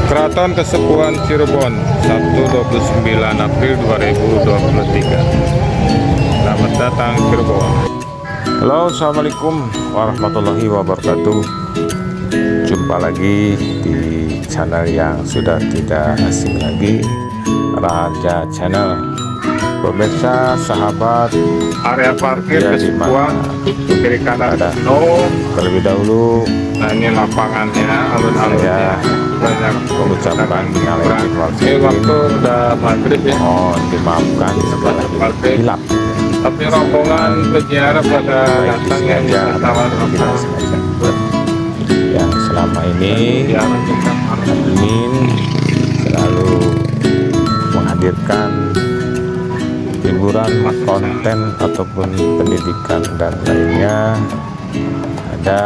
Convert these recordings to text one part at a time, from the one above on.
Keraton Kesepuhan Cirebon, Sabtu 29 April 2023. Selamat datang Cirebon. Halo, assalamualaikum warahmatullahi wabarakatuh. Jumpa lagi di channel yang sudah tidak asing lagi, Raja Channel. Pemirsa, sahabat, area parkir Kesepuhan kiri kanan ada. Terlebih dahulu, nah ini lapangannya, alun-alunnya banyak mengucapkan waktu udah maghrib ya. Mohon dimaafkan segala hilap. Tapi rombongan peziarah pada datang yang tawar yang selama ini admin selalu menghadirkan hiburan, konten ataupun pendidikan dan lainnya. Ada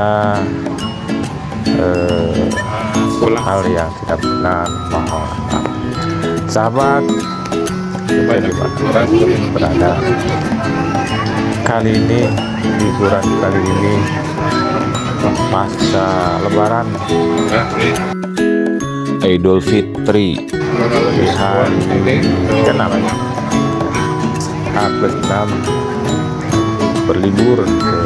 hal yang tidak benar, mohon maaf. Sahabat, berada kali ini, liburan kali ini pasca Lebaran, Idul Fitri, hari ke-6 H+6 berlibur ke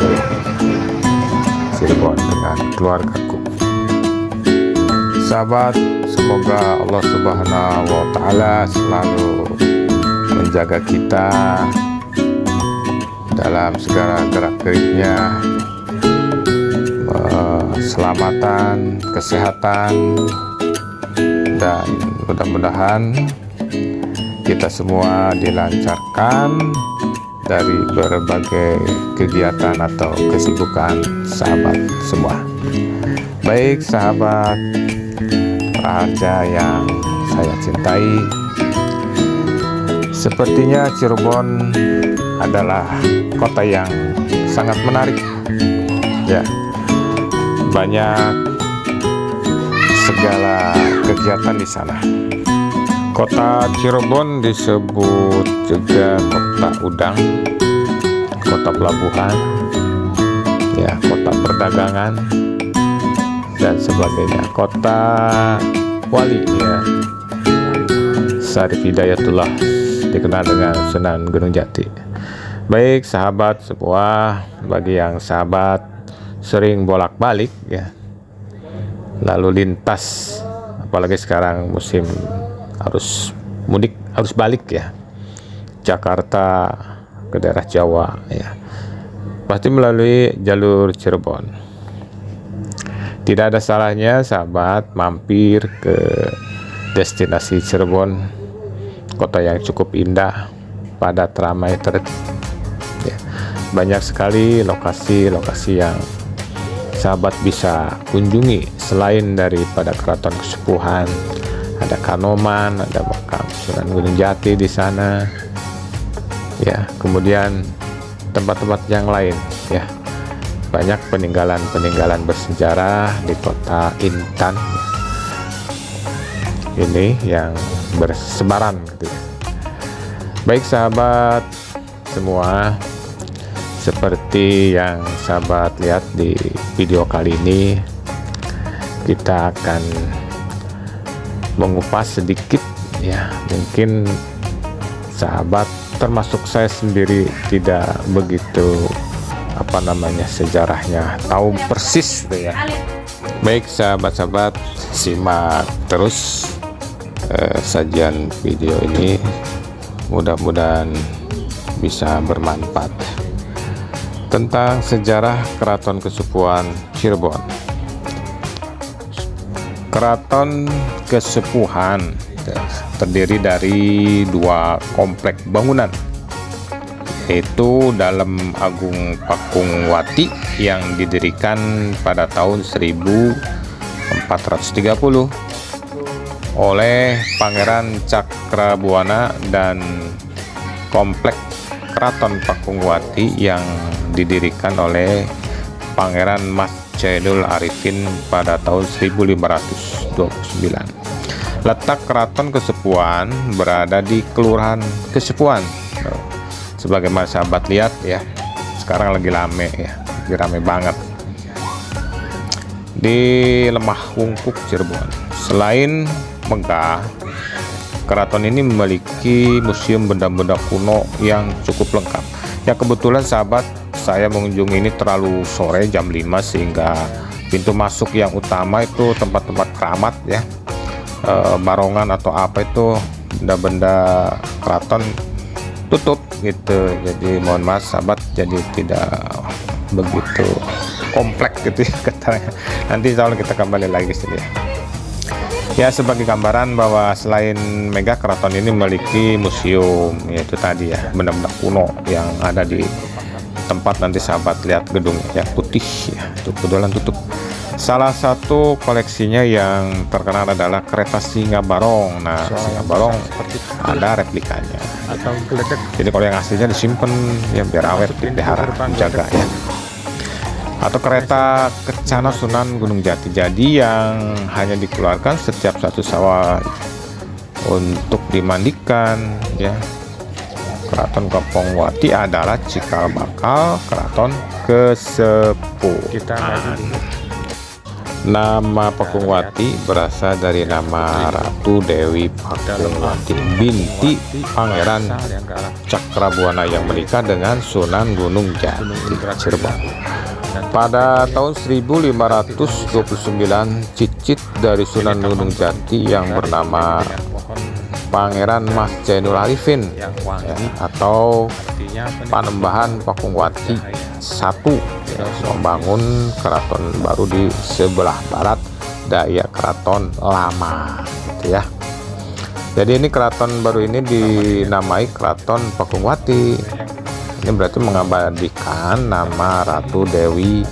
Cirebon dengan keluargaku. Sahabat, semoga Allah Subhanahu wa Ta'ala selalu menjaga kita dalam segala gerak-geriknya, keselamatan, kesehatan, dan mudah-mudahan kita semua dilancarkan dari berbagai kegiatan atau kesibukan sahabat semua. Baik sahabat Raja yang saya cintai, sepertinya Cirebon adalah kota yang sangat menarik ya, banyak segala kegiatan di sana. Kota Cirebon disebut juga kota udang, kota pelabuhan ya, kota perdagangan dan sebagainya, kota wali ya. Syarif Hidayatullah dikenal dengan Sunan Gunung Jati. Baik sahabat semua, bagi yang sahabat sering bolak-balik ya, lalu lintas, apalagi sekarang musim harus mudik, harus balik ya, Jakarta ke daerah Jawa ya, pasti melalui jalur Cirebon. Tidak ada salahnya sahabat mampir ke destinasi Cirebon, kota yang cukup indah, padat, ramai, tertib ya. Banyak sekali lokasi-lokasi yang sahabat bisa kunjungi selain daripada Keraton Kesepuhan. Ada Kanoman, ada makam Sunan Gunung Jati di sana ya, kemudian tempat-tempat yang lain ya. Banyak peninggalan-peninggalan bersejarah di kota Intan ini yang bersebaran gitu ya. Baik sahabat semua, seperti yang sahabat lihat di video kali ini, kita akan mengupas sedikit ya, mungkin sahabat termasuk saya sendiri tidak begitu sejarahnya tahu persis gitu ya. Baik sahabat-sahabat, simak terus sajian video ini, mudah-mudahan bisa bermanfaat tentang sejarah Keraton Kesepuhan Cirebon. Keraton Kesepuhan terdiri dari dua komplek bangunan, yaitu Dalem Agung Pakungwati yang didirikan pada tahun 1430 oleh Pangeran Cakrabuana, dan komplek Keraton Pakungwati yang didirikan oleh Pangeran Mas Chaedul Arifin pada tahun 1529. Letak Keraton Kesepuhan berada di Kelurahan Kesepuhan. Sebagaimana sahabat lihat ya, sekarang lagi rame ya, lagi rame banget. di Lemah Wungkuk Cirebon. Selain megah, keraton ini memiliki museum benda-benda kuno yang cukup lengkap. Ya kebetulan sahabat, saya mengunjungi ini terlalu sore jam 5 sehingga pintu masuk yang utama itu tempat-tempat keramat ya, barongan atau apa itu benda-benda keraton tutup gitu. Jadi mohon maaf sahabat, jadi tidak begitu kompleks gitu ya katanya. Nanti insya Allah kita kembali lagi ke sini ya. Sebagai gambaran bahwa selain megah, keraton ini memiliki museum, yaitu tadi ya benda-benda kuno yang ada di tempat. Nanti sahabat lihat gedung yang putih ya, itu kebetulan tutup. Salah satu koleksinya yang terkenal adalah kereta Singa Barong. Nah, Singa Barong ada replikanya. Jadi kalau yang aslinya disimpan ya biar awet, dipelihara, dijaga ya. Atau kereta Kencana Sunan Gunung Jati. Jadi yang hanya dikeluarkan setiap 1 Syawal untuk dimandikan ya. Keraton Kapongwati adalah cikal bakal keraton Kesepuhan. Nama Pakungwati berasal dari nama Ratu Dewi Pakungwati, binti Pangeran Cakrabuana yang menikah dengan Sunan Gunung Jati, Cirebon. Pada tahun 1529, cicit dari Sunan Gunung Jati yang bernama Pangeran Mas Jainul Arifin ya, atau Panembahan Pakungwati I ya, membangun keraton baru di sebelah barat daya keraton lama gitu ya. Jadi ini keraton baru ini dinamai Keraton Pakungwati. Ini berarti mengabadikan nama Ratu Dewi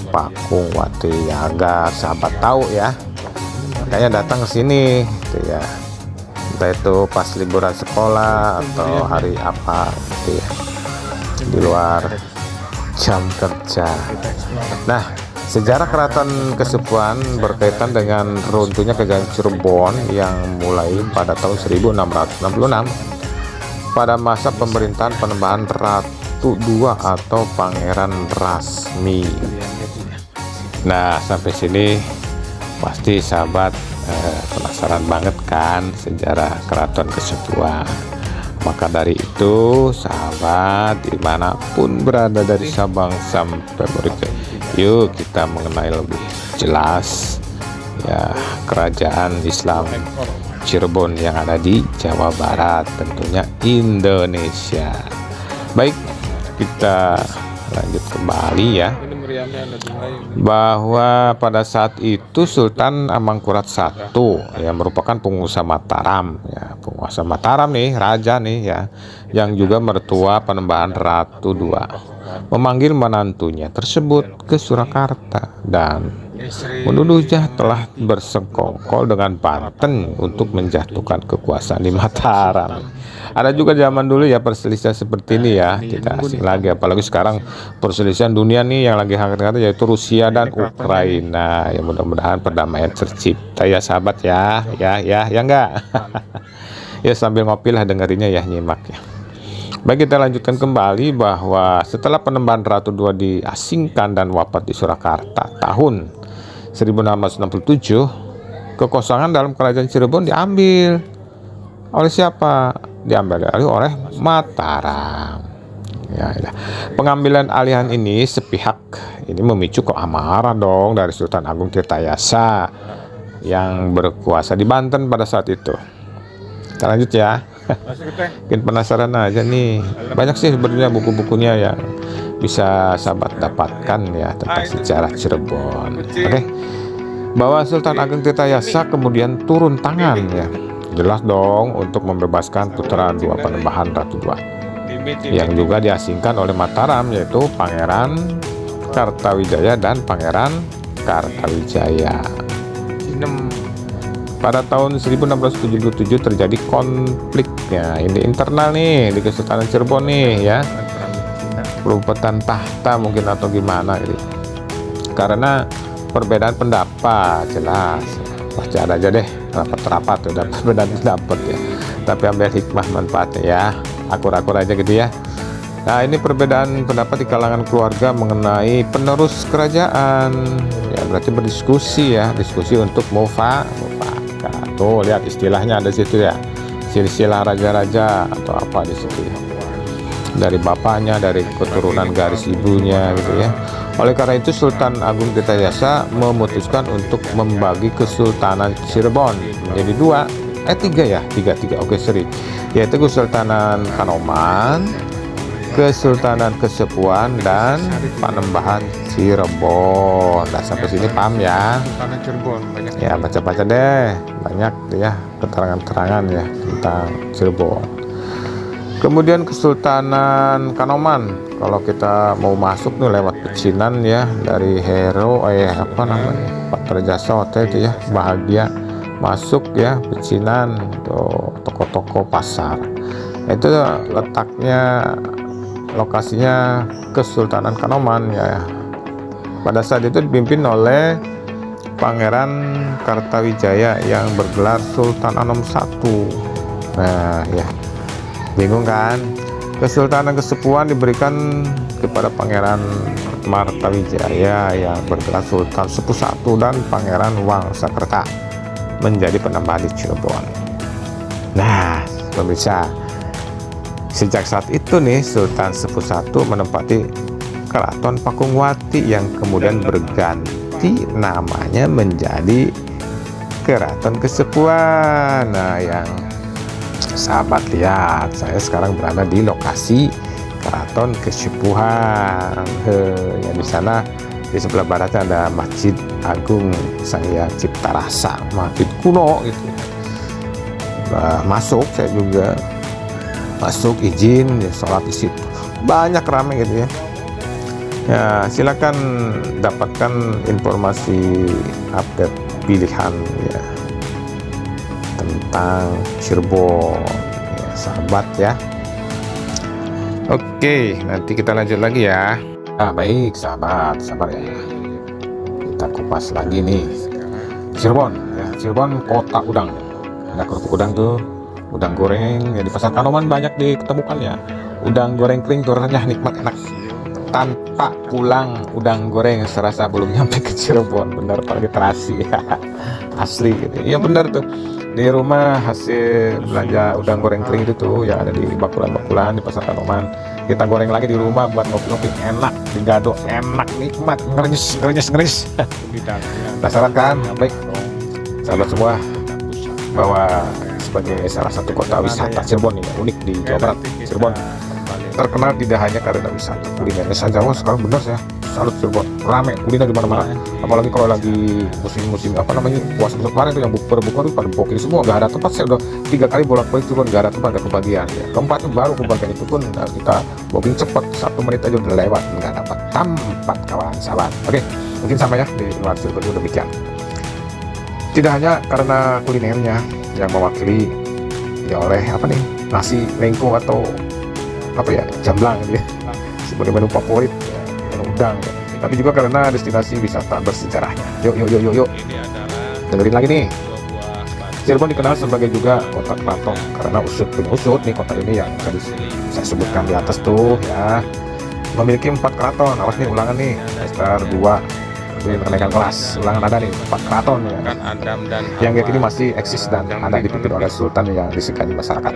Pakungwati ya, agar sahabat tahu ya. Makanya datang ke sini gitu ya. Entah itu pas liburan sekolah atau hari apa gitu ya, di luar jam kerja. Nah, sejarah Keraton Kesepuhan berkaitan dengan runtuhnya Kerajaan Cirebon yang mulai pada tahun 1666 pada masa pemerintahan Panembahan Ratu II atau Pangeran Rasmi. Nah, sampai sini pasti sahabat penasaran banget kan sejarah Keraton Kesepuhan. Maka dari itu sahabat dimanapun berada dari Sabang sampai Merauke, yuk kita mengenai lebih jelas ya kerajaan Islam Cirebon yang ada di Jawa Barat, tentunya Indonesia. Baik, kita lanjut kembali ya, bahwa pada saat itu Sultan Amangkurat I yang merupakan penguasa Mataram ya, penguasa Mataram nih, raja nih ya, yang juga mertua Panembahan Ratu II, memanggil menantunya tersebut ke Surakarta dan menuduhnya telah bersekongkol dengan Banten untuk menjatuhkan kekuasaan di Mataram. Ada juga zaman dulu ya perselisihan seperti ini ya, tidak asing lagi, apalagi sekarang perselisihan dunia nih yang lagi hangat-hangat yaitu Rusia dan Ukraina. Ya mudah-mudahan perdamaian tercipta ya sahabat ya enggak. Ya sambil ngopi lah dengerinnya ya, nyimak ya. Baik, kita lanjutkan kembali bahwa setelah Panembahan Ratu II diasingkan dan wafat di Surakarta tahun 1667, kekosongan dalam kerajaan Cirebon diambil oleh siapa? Diambil oleh Mataram. Ya. Pengambilan alihan ini sepihak ini memicu keamarah dong dari Sultan Agung Tirtayasa yang berkuasa di Banten pada saat itu. Kita lanjut ya. Mungkin penasaran aja nih. Banyak sih sebenarnya buku-bukunya yang bisa sahabat dapatkan ya tentang sejarah Cirebon. Oke. Bahwa Sultan Agung Tirtayasa kemudian turun tangan ya. Jelas dong untuk membebaskan putra dua Panembahan Ratu II yang juga diasingkan oleh Mataram, yaitu Pangeran Kartawijaya dan Pangeran Kartawijaya. Pada tahun 1677 terjadi konfliknya ini internal nih di Kesultanan Cirebon nih ya, perebutan tahta mungkin atau gimana gitu. Karena perbedaan pendapat, jelas pasti ada aja deh rapat-rapat udah perbedaan pendapat ya, tapi ambil hikmah manfaatnya ya, akur-akur aja gitu ya. Nah, ini perbedaan pendapat di kalangan keluarga mengenai penerus kerajaan ya, berarti berdiskusi ya, diskusi untuk mufakat. Tuh lihat istilahnya ada situ ya, silsilah raja-raja atau apa di situ ya. Dari bapaknya, dari keturunan garis ibunya gitu ya. Oleh karena itu Sultan Agung Tirtajasa memutuskan untuk membagi Kesultanan Cirebon menjadi tiga, oke seri, yaitu Kesultanan Kanoman, Kesultanan Kesepuan, dan Panembahan Cirebon. Nah sampai sini paham ya? Ya baca-baca deh, banyak ya keterangan-keterangan ya tentang Cirebon. Kemudian Kesultanan Kanoman, kalau kita mau masuk nih lewat pecinan ya dari Hero apa namanya Pak Tirtajasa waktu itu ya, bahagia masuk ya pecinan tuh toko-toko pasar. Itu letaknya, lokasinya Kesultanan Kanoman ya. Pada saat itu dipimpin oleh Pangeran Kartawijaya yang bergelar Sultan Anom I. Nah ya, bingung kan? Kesultanan Kesepuan diberikan kepada Pangeran Martawijaya yang bergelar Sultan Sepuh I dan Pangeran Wangsakerta menjadi penambah di Cirebon. Nah, pemirsa, sejak saat itu nih Sultan Sepuh I menempati Keraton Pakungwati yang kemudian berganti namanya menjadi Keraton Kesepuan. Nah, yang sahabat lihat, saya sekarang berada di lokasi Keraton Kesepuhan. Ya di sana di sebelah baratnya ada Masjid Agung Sang Hyang Ciptarasa, masjid kuno gitu. Masuk, saya juga masuk izin ya, sholat di situ. Banyak ramai gitu ya. Ya silakan dapatkan informasi update pilihan ya tentang Cirebon ya, sahabat ya. Oke, nanti kita lanjut lagi ya. Baik sahabat, sabar ya, kita kupas lagi nih Cirebon ya. Cirebon kota udang, ada kerupuk udang tuh, udang goreng ya, di pasar Kanoman banyak diketemukan ya. Udang goreng kering tuh renyah, nikmat, enak. Tanpa pulang udang goreng serasa belum nyampe ke Cirebon. Bener pakai terasi ya. Asli gitu ya, bener tuh. Di rumah hasil belanja udang goreng kering itu tuh yang ada di bakulan-bakulan di pasar Kanoman, kita goreng lagi di rumah buat ngopi-ngopi, enak, digado enak, nikmat, ngerenyes. Penasaran kan? Baik sahabat semua, bahwa sebagai salah satu kota wisata Cirebon yang unik di Jawa Barat, Cirebon terkenal tidak hanya karena wisata kulinernya saja. Sekarang benar ya, salut Cirebon, rame kuliner di mana-mana. Apalagi kalau lagi musim apa namanya puasa kemarin itu, yang buka tuh pada booking semua, nggak ada tempat. Saya udah 3 kali bolak-balik Cirebon, nggak ada tempat, nggak kebagian ya. Keempatnya baru kebagian, itu pun kita booking cepat, 1 menit aja udah lewat, nggak dapat tempat kawan sahabat. Oke, mungkin sama ya di luar Cirebon itu demikian. Tidak hanya karena kulinernya yang mewakili ya oleh apa nih, nasi lengko atau apa ya, jamblang gitu ya, sebagai menu favorit ya, menu udang ya, tapi juga karena destinasi wisata bersejarahnya. Yuk dengerin lagi nih. Cirebon dikenal sebagai juga kota keraton karena usut nih kota ini yang tadi saya sebutkan di atas tuh ya, memiliki 4 keraton. Awas nih ulangan nih, semester 2 kenaikan kelas, ulangan ada nih 4 keraton ya, yang kayak gini masih eksis dan ada dipimpin oleh sultan yang disegani masyarakat.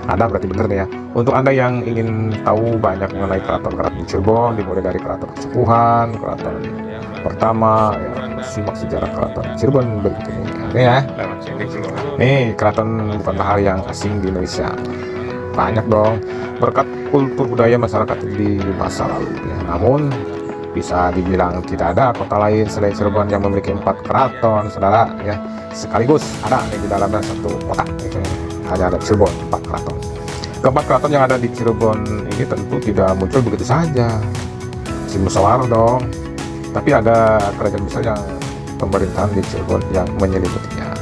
Ada berarti bener nih ya. Untuk Anda yang ingin tahu banyak mengenai keraton-keraton Cirebon, dimulai dari Keraton Kesepuhan, Keraton pertama ya, simak sejarah Keraton Cirebon begitu nih ya. Nih keraton bukanlah hal yang asing di Indonesia, banyak dong berkat kultur budaya masyarakat di masa lalu ya. Namun bisa dibilang tidak ada kota lain selain Cirebon yang memiliki 4 keraton, saudara ya, sekaligus ada di dalamnya satu kota gitu. Hanya ada Cirebon 4 keraton. Keempat keraton yang ada di Cirebon ini tentu tidak muncul begitu saja, si musyawarah dong, tapi ada kerajaan besar yang pemerintahan di Cirebon yang menyeliputinya.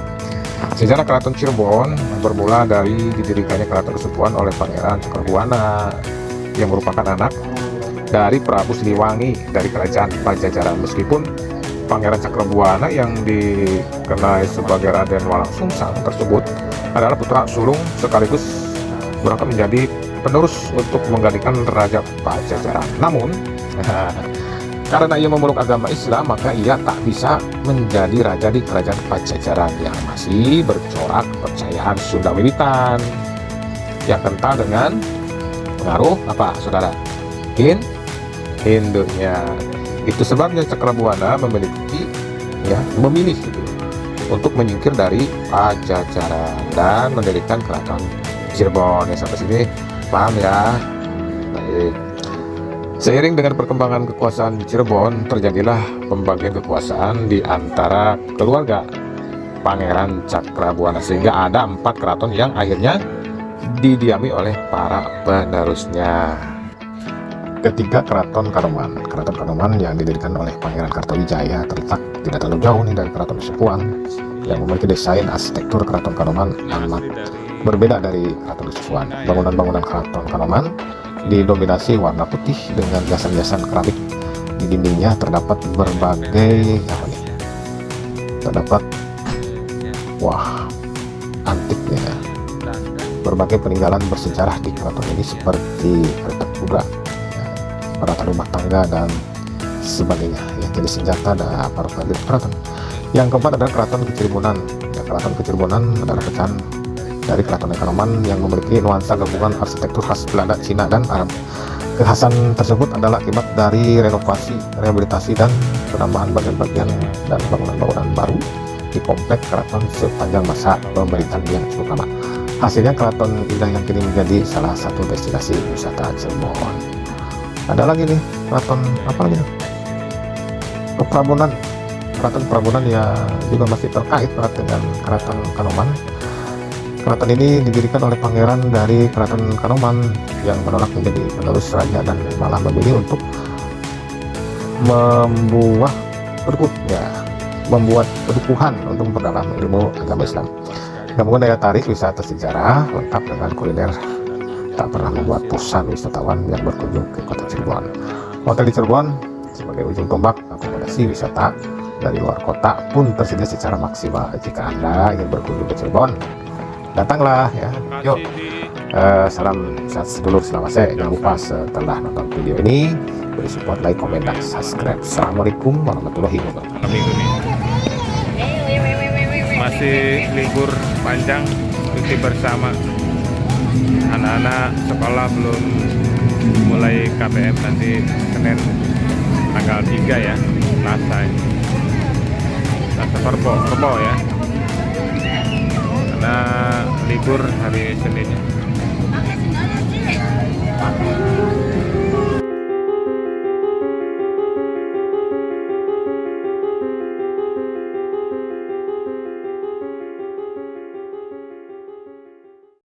Sejarah Keraton Cirebon bermula dari didirikannya Keraton Kesepuhan oleh Pangeran Cakrabuana yang merupakan anak dari Prabu Siliwangi dari kerajaan Pajajaran. Meskipun Pangeran Cakrabuana yang dikenal sebagai Raden Walang Sungsang tersebut adalah putra sulung sekaligus berangkat menjadi penerus untuk menggantikan Raja Pajajaran. Namun Karena ia memeluk agama Islam, maka ia tak bisa menjadi raja di kerajaan Pajajaran yang masih bercorak kepercayaan Sunda Wiwitan yang kental dengan pengaruh apa, saudara? Hindunya. Itu sebabnya Cakrabuana memilih gitu, untuk menyingkir dari Pajajaran dan mendirikan keraton Cirebon. Ya, sampai sini paham ya? Baik. Seiring dengan perkembangan kekuasaan di Cirebon, terjadilah pembagian kekuasaan di antara keluarga Pangeran Cakrabuana, sehingga ada 4 keraton yang akhirnya didiami oleh para penerusnya. Ketiga, Keraton Kanoman. Keraton Kanoman yang didirikan oleh Pangeran Kartawijaya terletak tidak terlalu jauh nih dari Keraton Kasepuhan, yang memiliki desain arsitektur Keraton Kanoman amat berbeda dari Keraton Kasepuhan. Bangunan-bangunan Keraton Kanoman didominasi warna putih dengan hiasan-hiasan keramik. Di dindingnya terdapat antiknya berbagai peninggalan bersejarah di keraton ini, seperti kereta kuda, peralatan rumah tangga dan sebagainya, ya, jenis senjata dan aparat keraton. Yang keempat adalah Keraton Kecirebonan. Ya, Keraton Kecirebonan adalah pecahan dari Keraton Kanoman yang memiliki nuansa gabungan arsitektur khas Belanda, Cina, dan Arab. Kekhasan tersebut adalah akibat dari renovasi, rehabilitasi, dan penambahan bagian-bagian dan bangunan-bangunan baru di komplek keraton sepanjang masa pemerintahan yang cukup lama. Hasilnya keraton indah yang kini menjadi salah satu destinasi wisata Cirebon. Ada lagi nih keraton apa lagi nih? Prabonan. Keraton Prabonan ya juga masih terkait erat dengan Keraton Kanoman. Keraton ini didirikan oleh pangeran dari Keraton Kanoman yang menolak menjadi penerus raja dan malah memilih untuk membuat pedukuhan untuk memperdalam ilmu agama Islam. Gabungan daya tarik wisata sejarah lengkap dengan kuliner tak pernah membuat bosan wisatawan yang berkunjung ke kota Cirebon. Hotel di Cirebon sebagai ujung tombak akomodasi wisata dari luar kota pun tersedia secara maksimal. Jika Anda ingin berkunjung ke Cirebon, datanglah ya. Yuk, salam sehat sedulur selawase. Jangan lupa setelah nonton video ini beri support, like, komen, dan subscribe. Assalamualaikum warahmatullahi wabarakatuh. Minggu ini masih libur panjang, cuti bersama. Anak-anak sekolah belum mulai KBM nanti Senin tanggal 3 ya, Selasa Kerbo ya, karena libur hari Seninnya.